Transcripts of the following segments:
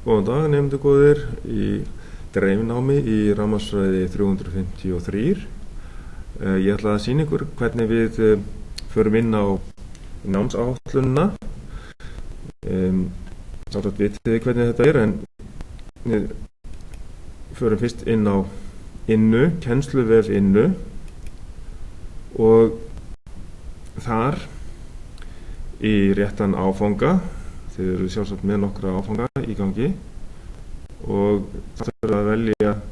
Góðan dag, nefndu góðir í dreifinámi í rafmagnsfræði 353. Ég ætla að sýna ykkur hvernig við förum inn á námsáætlunina. Sjálfsagt vitið þið hvernig þetta en við förum fyrst inn á Innu, kennsluvef Innu, og þar í réttan áfanga. Þið eru sjálfsagt með nokkra áfanga í gangi og það þurfa að velja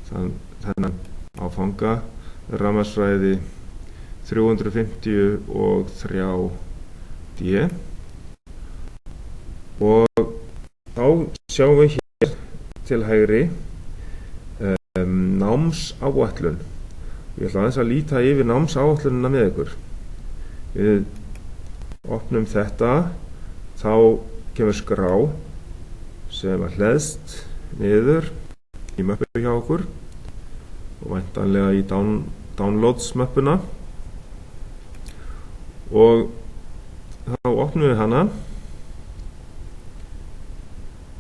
þennan áfanga, rafmagnsfræði 353D, og þá sjáum við hér til hægri námsáætlun. Ég ætla aðeins að líta yfir námsáætlunina með ykkur. Við opnum þetta, þá kemur skrá sem hleðst niður í möppu hjá okkur og væntanlega í downloads möppuna, og þá opnum við hana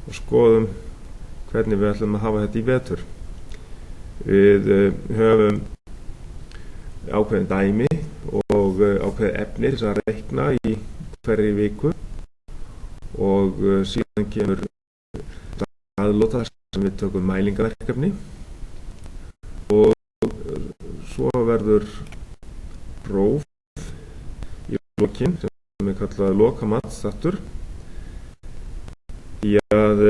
og skoðum hvernig við ætlum að hafa þetta í vetur. Við höfum ákveðin dæmi og ákveðin efni til að reikna í hverri viku, og síðan kemur aðlota sem við tökum mælingaverkefni, og svo verður próf í lokin sem er kallað lokamatþáttur. Því að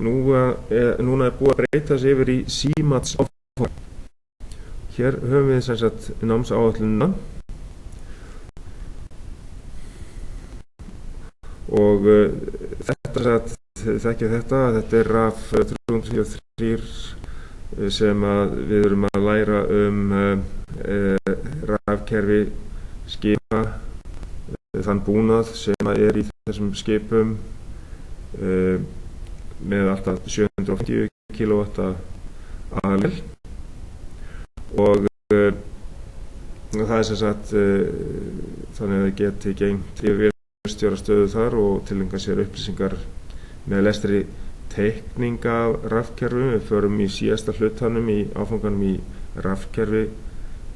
núna er búið að breyta sig yfir í símatsáfanga. Hér höfum við sem sagt námsáætlunina, og þetta er RAF 353 sem við erum að læra rafkerfi skipa, þann búnað sem er í þessum skipum með alltaf 750 kW alil, og það er sem sagt þannig að það geti gengt yfir stjórastöðu þar og tilenga sér upplýsingar með lestri teikninga af rafkerfum. Við förum í síðasta hlutanum í áfanganum í rafkerfi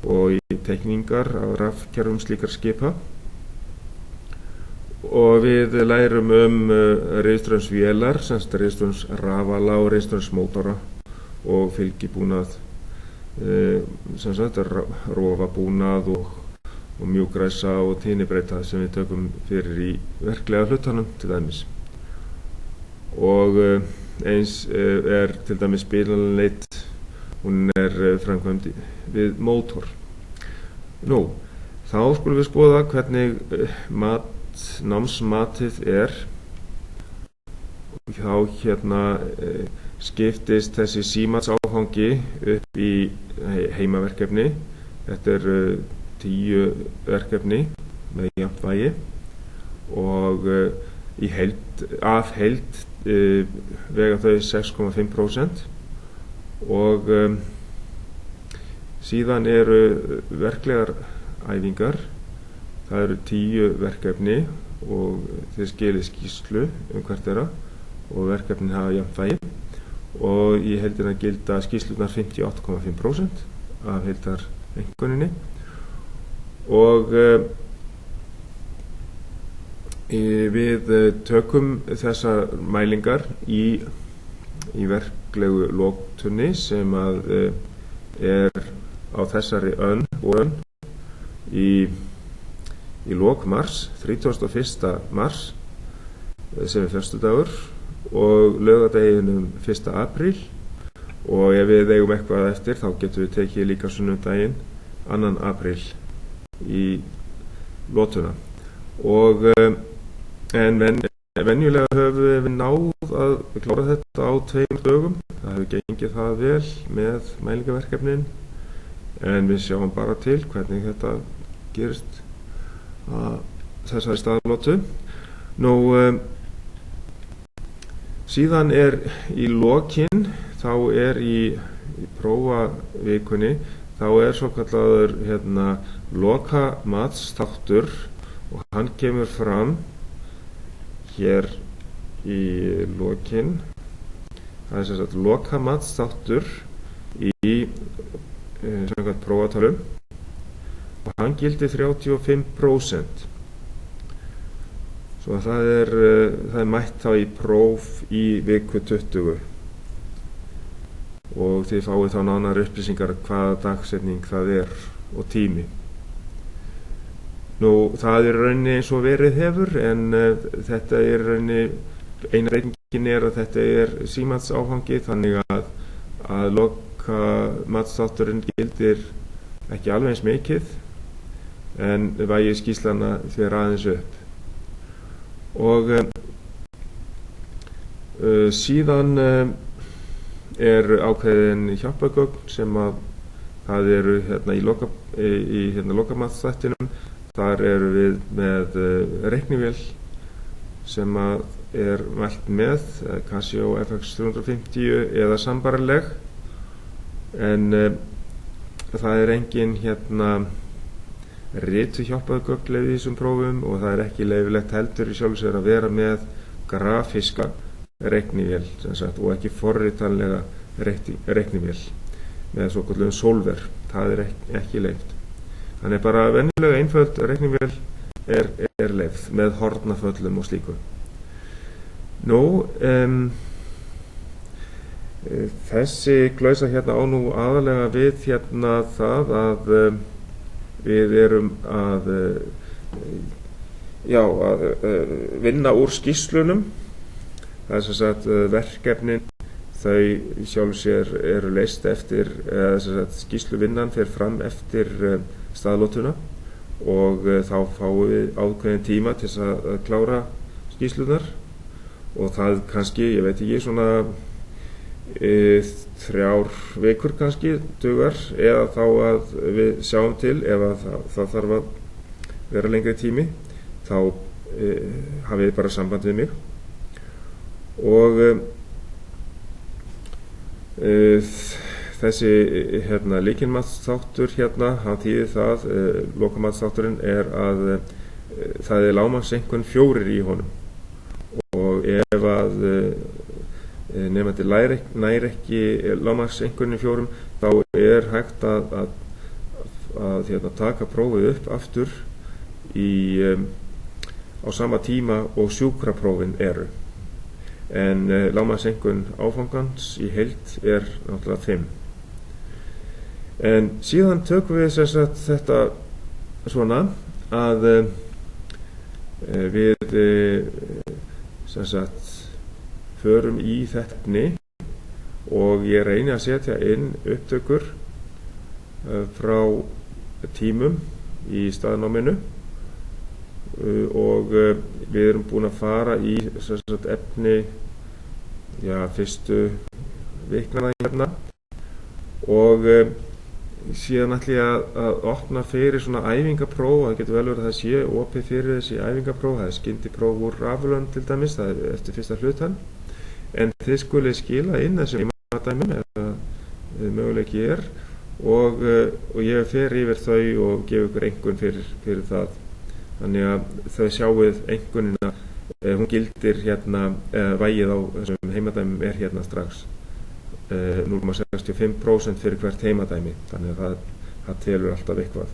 og í teikningar af rafkerfum slíkar skipa, og við lærum reiðstraumsvélar, reiðstraumsrafala og reiðstraumsmótora og fylgibúnað, rofabúnað og mjúkræsa og tíðnibreyta sem við tökum fyrir í verklega hlutanum til dæmis. Og eins er til dæmis bílaleit, hún er framkvæmd við mótor. Þá skulum við skoða hvernig námsmatið er. Þá skiptist þessi símatsáfangi upp í heimaverkefni. Þetta er 10 verkefni með jafnt vægi, og af heild vega þau 6,5%, og síðan eru verklegar æfingar. Það eru 10 verkefni og þeir skilið skýrslu hvert þeirra, og verkefnin hafa jafnt vægi, og í heildina gilda skýrslunar 58,5% af heildareinkunninni. Og við tökum þessar mælingar í verklegu loktunni sem er á þessari önn í lok mars, 31. mars, sem er föstudagur, og laugardeginum 1. apríl, og ef við eigum eitthvað eftir þá getum við tekið líka sunnudaginn 2. apríl í lotuna. Og en venjulega höfum við náð að klára þetta á 2 dögum. Það hefur gengið það vel með mælingaverkefnin, en við sjáum bara til hvernig þetta gerist að þessari staðlotu. Síðan er í lokin, þá er í prófavikunni, þá er svokallaður lokamatþáttur, og hann kemur fram hér í lokin það sem sagt lokamatsþáttur í samkvæmt prófatalum og hann gildi 35%. Svo það er mætt þá í próf í viku 20 og þið fáið þá nánari upplýsingar hvaða dagsetning það er og tími. Nú, það er rauninni eins og verið hefur, en þetta er rauninni, eina breytingin er að þetta er símatsáfangi, þannig að lokamatsþátturinn gildir ekki alveg eins mikið, en vægi skýrslana fer aðeins upp. Og síðan er ákveðin hjálpargögn sem að það eru í lokamatsþættinum. Þar eru við með reiknivél sem að er mælt með Casio FX 350 eða sambærileg, en það er engin ritu hjálpargögn í þessum prófum og það er ekki leyfilegt heldur í sjálfu sér að vera með grafíska reiknivél og ekki forritanlega reiknivél með svokölluðum solver. Það er ekki leyft. Þannig bara venjulega einföld reiknivél er leyfð með hornaföllum og slíku. Nú, þessi klausa á nú aðalega við það að við erum að vinna úr skýrslunum. Það er sem sagt verkefnin, þau sjálf sér eru leyst eftir, skýrsluvinnan fer fram eftir staðlótuna og þá fáum við ákveðin tíma til að klára skýrslunar og það kannski, ég veit ekki, svona 3 vikur kannski dugar, eða þá að við sjáum til ef að það þarf að vera lengri tími, þá hafið þið bara samband við mig. Og þessi lykilmatsþáttur hann þýðir það, lokamatsþátturinn er að það er lágmarkseinkunn 4 í honum og ef að nemandi nær ekki lágmarkseinkunni 4 þá er hægt að taka prófið upp aftur á sama tíma og sjúkraprófin eru. En lágmarkseinkunn áfangans í heild er náttúrulega 5. En síðan tökum við þetta svona að við förum í þetta efni og ég reyni að setja inn upptökur frá tímum í staðnáminu og við erum búin að fara í efni fyrstu viknana og síðan ætla ég að opna fyrir svona æfingapróf. Það getur vel verið að það sé opið fyrir þessi æfingapróf. Það er skyndipróf úr raflögn til dæmis, það er eftir fyrsta hlutan, en þið skulið skila inn þessum heimadæmum ef möguleiki er og ég fer yfir þau og gef ykkur einkunn fyrir það, þannig að þau sjáuð einkunnina, hún gildir vægið á þessum heimadæmum er strax 0,65% fyrir hvert heimadæmi, þannig að það telur alltaf eitthvað.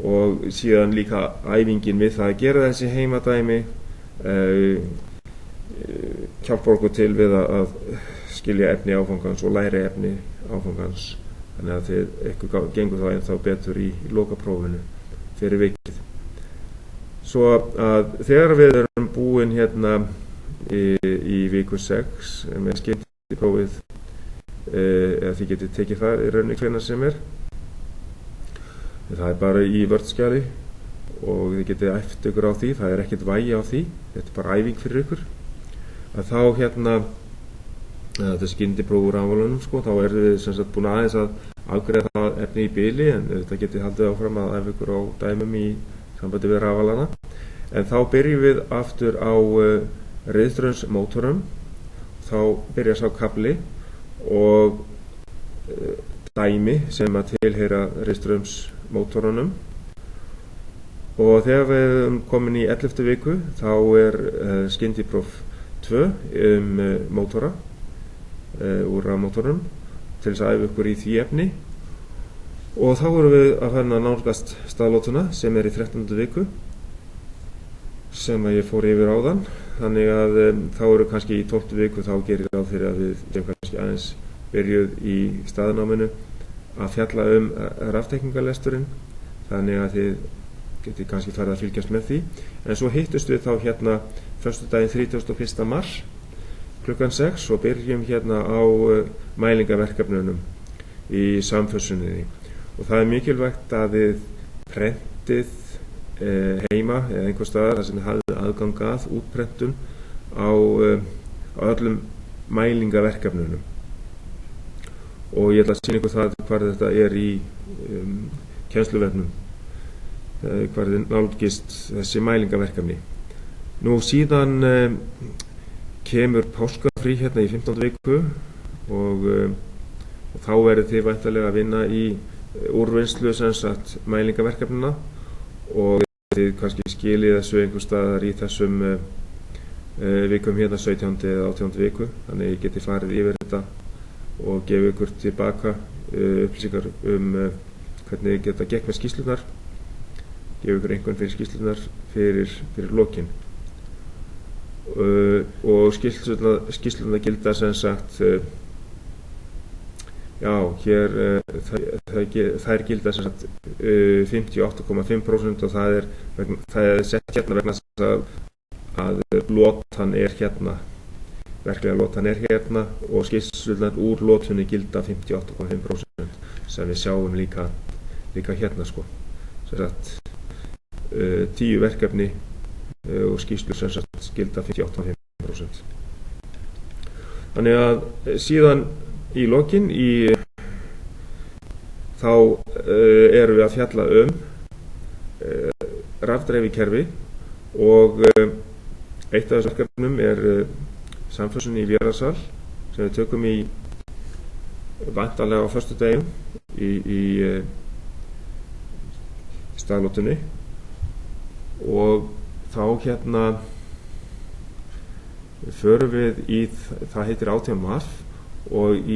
Og síðan líka æfingin við það að gera þessi heimadæmi hjálpar okkur til við að skilja efni áfangans og læra efni áfangans, þannig að ykkur gengur það ennþá betur í lokaprófinu fyrir vikið. Svo að þegar við erum búin í viku 6 með skyndiprófið, eða þið getið tekið það í rauninni hvenær sem er, það er bara í Word-skjali og þið getið æft ykkur á því, það er ekkert vægi á því, þetta er bara æfing fyrir ykkur. Að þá þetta skyndipróf úr rafalunum, þá erum við búin aðeins að afgreiða það efni í bili, en þetta getið haldið áfram að æfa ykkur á dæmum í sambandi við rafalana. En þá byrjum við aftur á riðstraumsmótorum, þá byrjar sá kafli og dæmi sem að tilheyra riðstraumsmótorunum. Og þegar við erum komin í 11. viku þá er skyndipróf 2 mótora úr rafmótorum til þess að æfa ykkur í því efni. Og þá erum við að fara að nálgast staðlótuna sem í 13. viku sem að ég fór yfir áðan. Þannig að þá eru kannski í 12. viku þá gerir ég ráð fyrir að við sem kannski aðeins byrjuð í staðnáminu að fjalla raftekningalesturinn. Þannig að þið getið kannski farið að fylgjast með því. En svo hittust við þá hérna föstudaginn 31. mars klukkan 6 og byrjum hérna á mælingaverkefnunum í samfessuninni. Og það er mikilvægt að þið prentið heima eða einhver staðar þar sem þið hafið aðgang að útprentun á öllum mælingaverkefnunum. Og ég ætla að sýna ykkur það hvar þetta er í kennsluvefnum, hvar þið nálgist þessi mælingaverkefni. Nú síðan kemur páskafrí hérna í 15. viku og þá verður þið væntanlega að vinna í úrvinnslu mælingaverkefnina og þið kannski skilið þessu einhver staðar í þessum vikum hérna 17. eða 18. viku. Þannig ég geti farið yfir þetta og gefið ykkur tilbaka upplýsingar hvernig þið geta gegn með skýrslunar, gefið ykkur einhvern fyrir skýrslunar fyrir lokin. Og skýrsluna gilda hér þær gilda 58,5% og það er sett hérna vegna þess að lotan er hérna, verklega lotan er hérna og skýrslunar úr lotunni gilda 58,5% sem við sjáum líka hérna sko. 10 verkefni og skýrslur gilda 58,5%. Þannig að síðan í lokin þá erum við að fjalla rafdreifikerfi og eitt af þessum verkefnum er samfessun í vélasal sem við tökum í væntanlega á föstudeginum í staðlótunni og þá hérna förum við í, það heitir 18 watt og í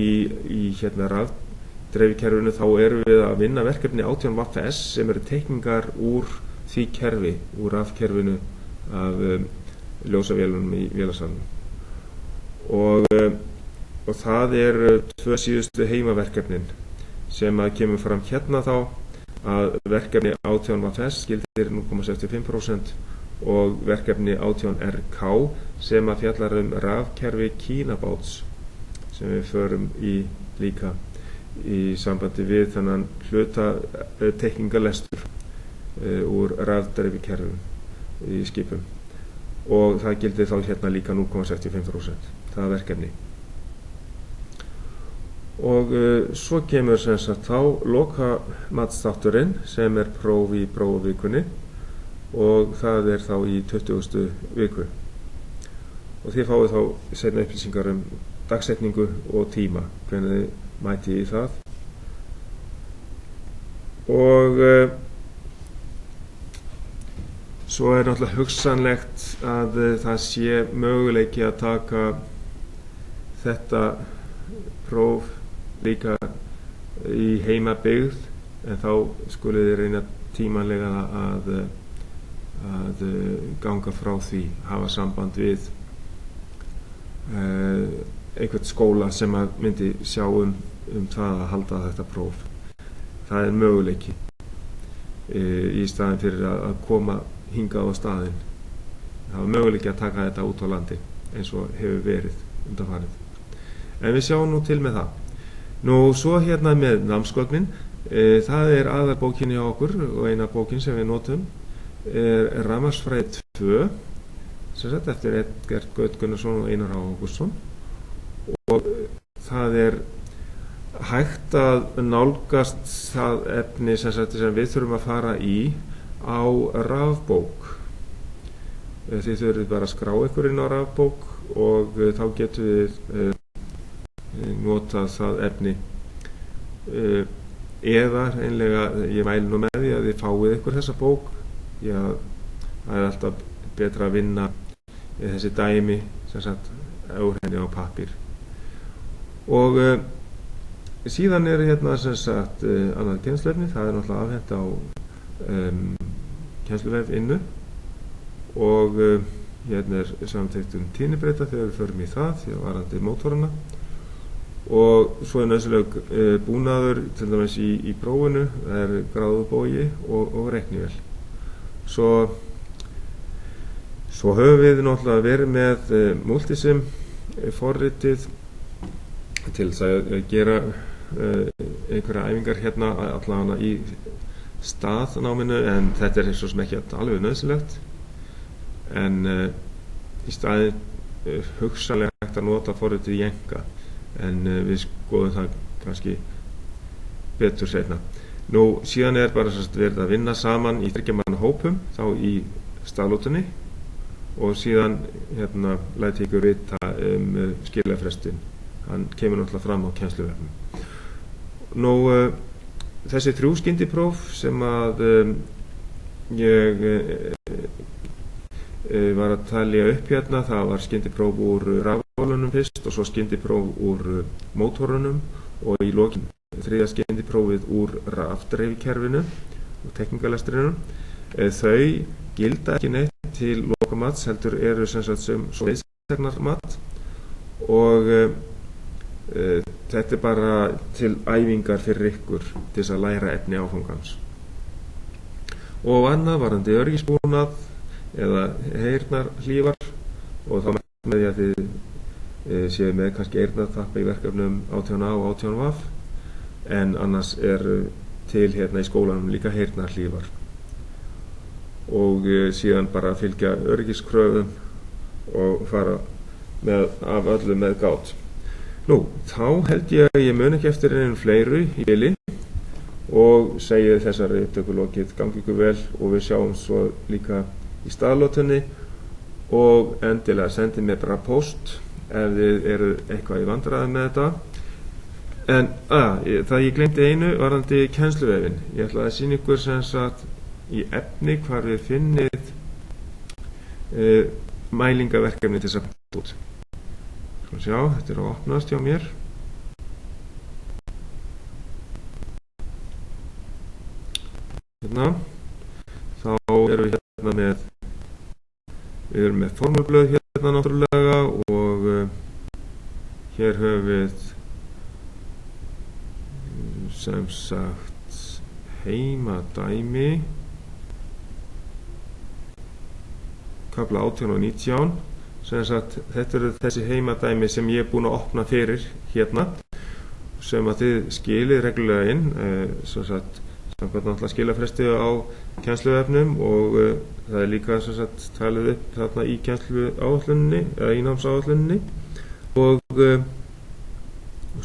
hérna rafdreifikerfinu þá erum við að vinna verkefni 18 watt S sem eru teikningar úr því kerfi, úr rafkerfinu af ljósavélunum í vélasalnum. Og það er 2 síðustu heimaverkefnin sem að kemur fram hérna þá að verkefni 18 watt S gildir 0,65% og verkefni 18 RK sem að fjallar rafkerfi Kínabáts sem við förum í líka í sambandi við þannan hluta teikningalestur úr rafdreifikerfum í skipum og það gildir þá hérna líka 0,65% það verkefni. Og svo kemur þá lokamatsþátturinn sem er próf í prófavikunni og það er þá í 20. viku og þið fáið þá seinna upplýsingar dagsetningu og tíma hvernig þið mætið í það og svo er náttúrulega hugsanlegt að það sé möguleiki að taka þetta próf líka í heimabyggð en þá skulið þið reyna tímanlega að ganga frá því, hafa samband við einhvern skóla sem að myndi sjá það að halda þetta próf. Það er möguleiki í staðin fyrir að koma hingað á staðinn. Það er möguleiki að taka þetta út á landi eins og hefur verið undanfarið. En við sjáum nú til með það. Nú svo hérna með námsgögnin, það er aðalbókin hjá okkur og eina bókin sem við notum er Rafmagnsfræði 2 sem sagt eftir Edgar Gaut Gunnarsson og Einar Ágústsson og það er hægt að nálgast það efni sem við þurfum að fara í á rafbók. Þið þurfum bara að skrá ykkur inn á rafbók og þá getum við notað það efni eða einlega ég mæli nú með því að þið fáið ykkur þessa bók. Já, það er alltaf betra að vinna þessi dæmi sem sagt úr henni á pappír Og síðan hérna sem sagt annað kennsluefni, það náttúrulega afhent á kennsluvef innu og hérna samþykkt tíðnibreyta þegar við förum í það því að varandi mótorana og svo nauðsynleg búnaður til dæmis í prófinu, það gráðubogi og reiknivél. Svo höfum við náttúrulega verið með Multisim forritið til þess að gera einhverja æfingar hérna allavega í staðnáminu, en þetta svo sem ekki alveg nauðsynlegt, en í staðinn hugsanlega hægt að nota forritið í enga, en við skoðum það kannski betur seinna. Nú síðan bara verið að vinna saman í 3 manna hópum þá í staðlótunni og síðan hérna læt ég ykkur vita skilafrestin, hann kemur náttúrulega fram á kennsluvefnum. Nú þessi 3 skyndipróf sem að ég var að talja upp hérna, það var skyndipróf úr rafmálunum fyrst og svo skyndipróf úr mótorunum og í lokin 3. skyndiprófið úr rafdreifikerfinu og tekníkalestrinum. Þau gilda ekki neitt til lokamats, heldur eru sem sagt sem svo leiðsagnarmat og þetta bara til æfingar fyrir ykkur til þess að læra efni áfangans. Og annað varandi öryggisbúnað eða heyrnarhlífar, og þá með því að þið séu með kannski eyrnatappa í verkefnum 18A og 18V, en annars til hérna í skólanum líka heyrnarhlífar. Og síðan bara fylgja öryggiskröfum og fara af öllu með gát. Nú, þá held ég að ég mun ekki eftir einu fleiru í bili og segi þessari upptöku lokið, gangi ykkur vel og við sjáum svo líka í staðlótunni og endilega sendið mér bara post ef þið eru eitthvað í vandræðum með þetta. En það ég glemdi einu varðandi kennsluvefinn. Ég ætla að sýna ykkur sem sagt í efni hvar við finnið mælingaverkefni til þess að búið út. Sjá, þetta að opnast hjá mér. Hérna, þá erum við hérna með formúlublöð hérna náttúrulega og hér höfum við sem sagt heimadæmi, kafla 18 og 19. Sem sagt, þetta eru þessi heimadæmi sem ég búinn að opna fyrir hérna sem að þið skilið reglulega inn sem sagt, samkvæmt náttúrulega skilafresti á kennsluefnum og það líka sem sagt talið upp þarna í kennsluáætluninni eða í námsáætluninni og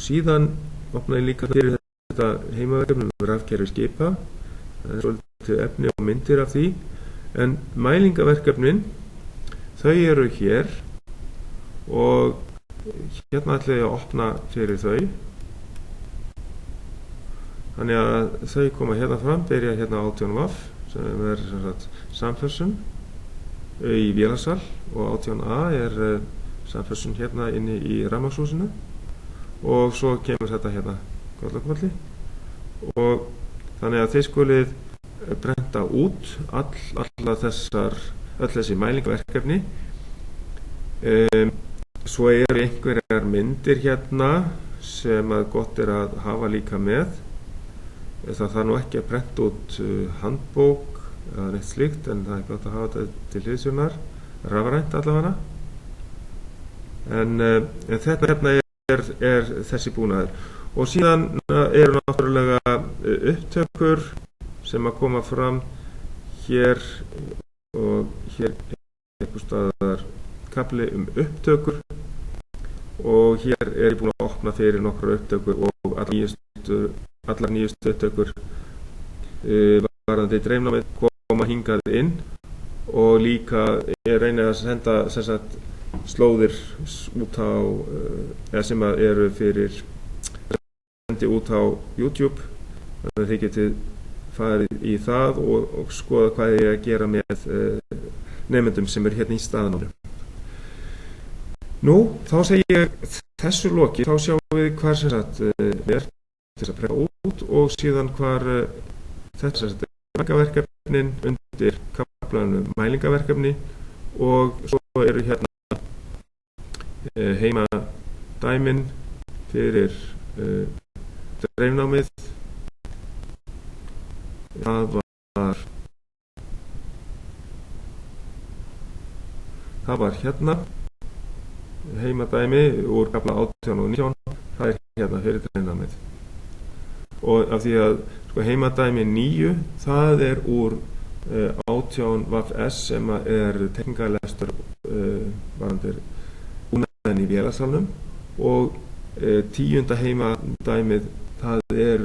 síðan opna ég líka fyrir þetta heimaverkefni rafkerfi skipa, það svolítið efni og myndir af því, en mælingaverkefnin þau eru hér og hérna ætla ég að opna fyrir þau. Þannig að þau koma hérna fram, byrja hérna 18V sem sem sagt samfessun í vélasal og 18A samfessun hérna inni í rafmagnshúsinu og svo kemur þetta hérna kollakvalli og þannig að þið skulið brenta út öll þessi mælingaverkefni. Svo eru einhverjar myndir hérna sem að gott að hafa líka með. Það þarf nú ekki að prenta út handbók eða neitt slíkt, en það gott að hafa þetta til hliðsjónar, rafrænt allavega. En þetta hérna þessi búnaður. Og síðan eru náttúrulega upptökur sem að koma fram hér og hér einhvers staðar kafli upptökur og hér ég búinn að opna fyrir nokkrar upptökur og allar nýjustu upptökur varðandi dreifnámið koma hingað inn og líka reyna að senda sem sagt slóðir út á eða sem að eru fyrir sendi út á YouTube, þannig að þið getið farið í það og skoða hvað ég að gera með nemendum sem eru hérna í staðnáminu. Nú, þá segi ég þessu loki þá sjáum við hvar sem sagt er til að prenta út og síðan hvar þetta sem sagt mælingaverkefnin undir kaflanum mælingaverkefni og svo eru hérna heima dæmin fyrir dreifnámið. Það var hérna heimadæmi úr kafla 18 og 19, það er hérna fyrir dreifnámið. Og af því að heimadæmi 9, það er úr 18 VFS sem er teknikalestur varðandi búnaðinn í vélasalnum og 10. heimadæmið það er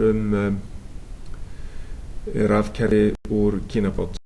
rafkerfi úr kínabát